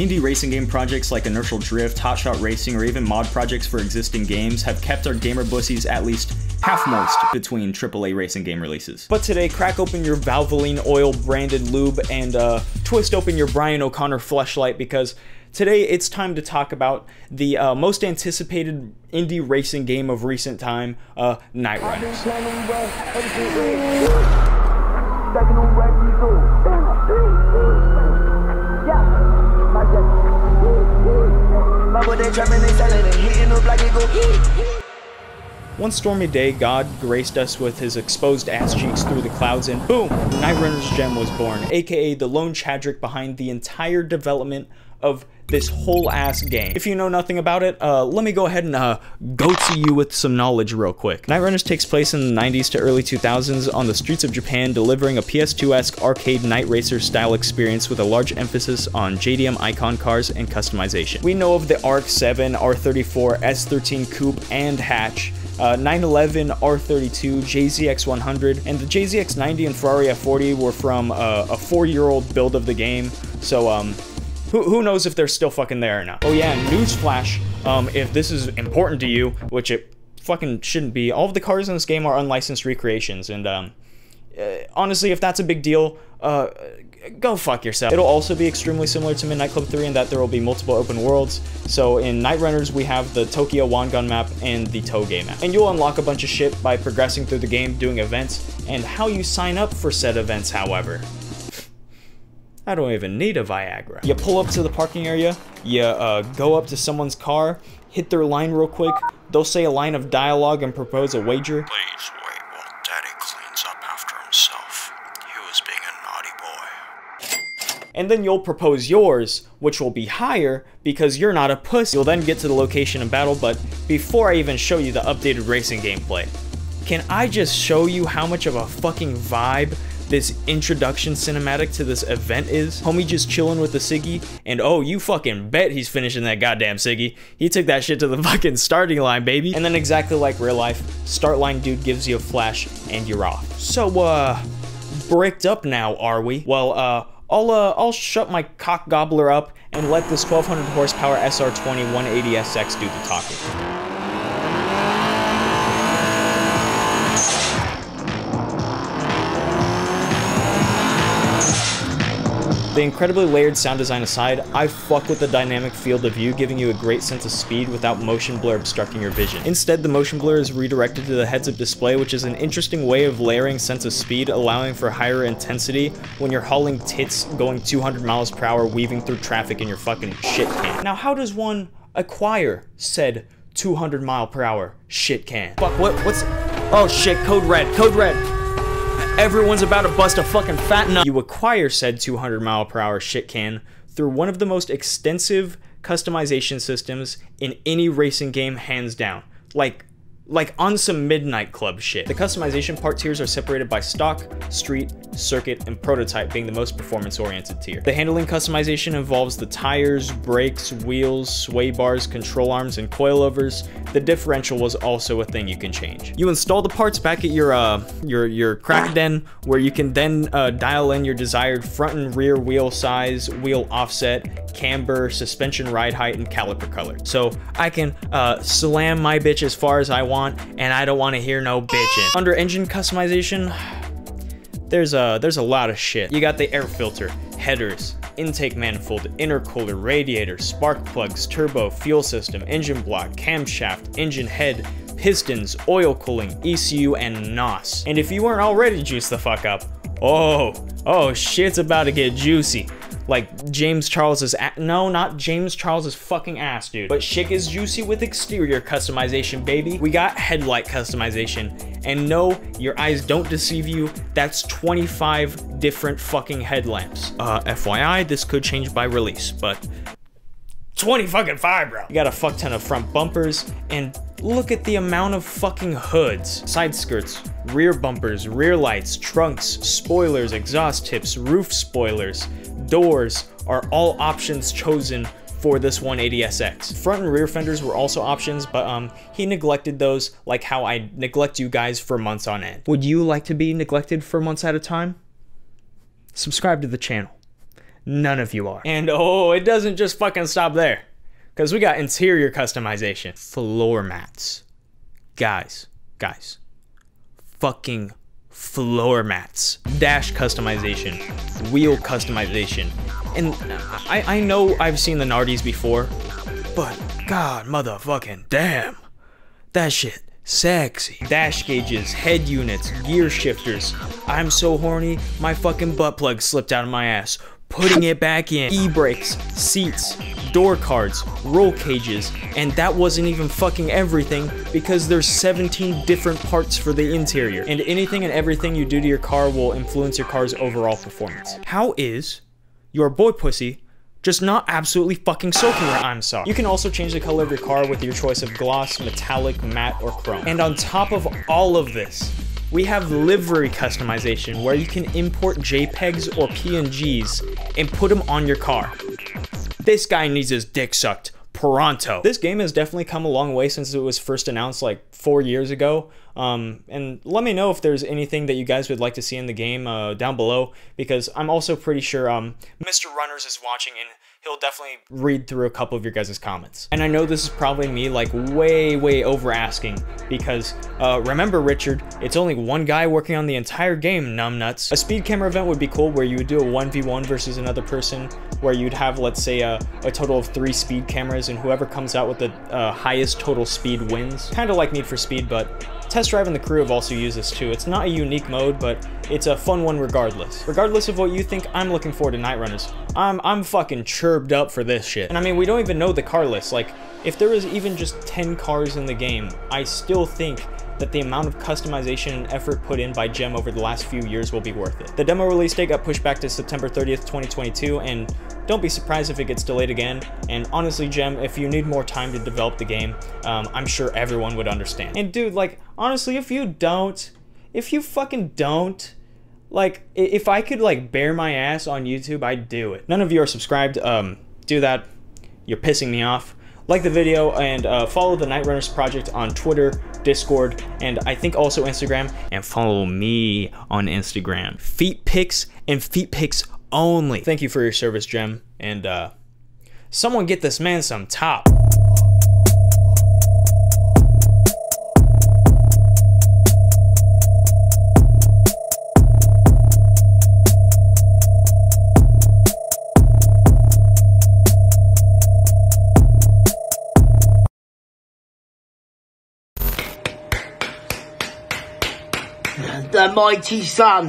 Indie racing game projects like Inertial Drift, Hotshot Racing, or even mod projects for existing games have kept our gamer bussies at least half moist between AAA racing game releases. But today, crack open your Valvoline oil branded lube and twist open your Brian O'Connor fleshlight, because today it's time to talk about the most anticipated indie racing game of recent time, Night Runners. One stormy day, God graced us with his exposed ass cheeks through the clouds, and boom, Night Runners Gem was born, aka the lone Chadrick behind the entire development of this whole ass game. If you know nothing about it, let me go ahead and go to you with some knowledge real quick. Night Runners takes place in the 90s to early 2000s on the streets of Japan, delivering a PS2-esque arcade night racer style experience with a large emphasis on JDM icon cars and customization. We know of the ARC-7, R34, S13 Coupe and Hatch, 911, R32, JZX100, and the JZX90 and Ferrari F40 were from a 4-year-old build of the game, so who knows if they're still fucking there or not. Oh yeah, newsflash, if this is important to you, which it fucking shouldn't be, all of the cars in this game are unlicensed recreations, and honestly, if that's a big deal, go fuck yourself. It'll also be extremely similar to Midnight Club 3 in that there will be multiple open worlds. So in Night Runners, we have the Tokyo Wangan map and the Toge map. And you'll unlock a bunch of shit by progressing through the game, doing events, and how you sign up for said events, however. I don't even need a Viagra. You pull up to the parking area, you go up to someone's car, hit their line real quick, they'll say a line of dialogue and propose a wager. Please wait while Daddy cleans up after himself. He was being a naughty boy. And then you'll propose yours, which will be higher because you're not a puss. You'll then get to the location and battle, but before I even show you the updated racing gameplay, can I just show you how much of a fucking vibe this introduction cinematic to this event is? Homie just chilling with the Siggy, and oh, you fucking bet he's finishing that goddamn Siggy. He took that shit to the fucking starting line, baby. And then exactly like real life, start line dude gives you a flash, and you're off. So, bricked up now, are we? Well, I'll shut my cock gobbler up and let this 1200 horsepower SR20 180SX do the talking. The incredibly layered sound design aside, I fuck with the dynamic field of view, giving you a great sense of speed without motion blur obstructing your vision. Instead, the motion blur is redirected to the heads-up display, which is an interesting way of layering sense of speed, allowing for higher intensity when you're hauling tits going 200 miles per hour weaving through traffic in your fucking shit can. Now, how does one acquire said 200 mile per hour shit can? Fuck, what's... Oh shit, code red, code red! Everyone's about to bust a fucking fat nut. You acquire said 200 mile per hour shit can through one of the most extensive customization systems in any racing game, hands down. Like on some Midnight Club shit. The customization part tiers are separated by stock, street, circuit, and prototype being the most performance-oriented tier. The handling customization involves the tires, brakes, wheels, sway bars, control arms, and coilovers. The differential was also a thing you can change. You install the parts back at your crack den, where you can then dial in your desired front and rear wheel size, wheel offset, camber, suspension ride height, and caliper color. So I can slam my bitch as far as I want, and I don't want to hear no bitching. Under engine customization, there's a lot of shit. You got the air filter, headers, intake manifold, intercooler, radiator, spark plugs, turbo, fuel system, engine block, camshaft, engine head, pistons, oil cooling, ECU, and NOS. And if you weren't already juiced the fuck up, oh shit's about to get juicy. Like James Charles's no, not James Charles's fucking ass, dude. But shit is juicy with exterior customization, baby. We got headlight customization, and no, your eyes don't deceive you. That's 25 different fucking headlamps. FYI, this could change by release, but 20 fucking 5, bro. You got a fuck ton of front bumpers, and look at the amount of fucking hoods. Side skirts, rear bumpers, rear lights, trunks, spoilers, exhaust tips, roof spoilers, doors are all options chosen for this 180SX. Front and rear fenders were also options, but he neglected those like how I neglect you guys for months on end. Would you like to be neglected for months at a time? Subscribe to the channel. None of you are. And oh, it doesn't just fucking stop there. Because we got interior customization. Floor mats. Guys. Fucking floor mats. Dash customization. Wheel customization. And I know I've seen the Nardies before, but god motherfucking damn. That shit sexy. Dash gauges, head units, gear shifters. I'm so horny, my fucking butt plug slipped out of my ass. Putting it back in. E-brakes, seats, door cards, roll cages, and that wasn't even fucking everything because there's 17 different parts for the interior. And anything and everything you do to your car will influence your car's overall performance. How is your boy pussy just not absolutely fucking soaking where I'm sorry? You can also change the color of your car with your choice of gloss, metallic, matte, or chrome. And on top of all of this, we have livery customization where you can import JPEGs or PNGs and put them on your car. This guy needs his dick sucked pronto. This game has definitely come a long way since it was first announced like 4 years ago. And let me know if there's anything that you guys would like to see in the game down below, because I'm also pretty sure Mr. Runners is watching and he'll definitely read through a couple of your guys' comments. And I know this is probably me like way over asking, because remember Richard, it's only one guy working on the entire game, numbnuts. A speed camera event would be cool where you would do a 1v1 versus another person, where you'd have, let's say, a total of 3 speed cameras, and whoever comes out with the highest total speed wins. Kind of like Need for Speed, but Test Drive and the crew have also used this too. It's not a unique mode, but it's a fun one regardless. Regardless of what you think, I'm looking forward to Night Runners. I'm fucking chirped up for this shit. And I mean, we don't even know the car list. Like, if there was even just 10 cars in the game, I still think that the amount of customization and effort put in by Gem over the last few years will be worth it. The demo release date got pushed back to September 30th, 2022, and don't be surprised if it gets delayed again. And honestly, Gem, if you need more time to develop the game, I'm sure everyone would understand. And dude, like, honestly, if you fucking don't, like, if I could, like, bare my ass on YouTube, I'd do it. None of you are subscribed. Do that. You're pissing me off. Like the video and follow the Night Runners project on Twitter, Discord, and I think also Instagram. And follow me on Instagram. Feet pics and feet pics only. Thank you for your service, Gem. And someone get this man some top. The mighty sun.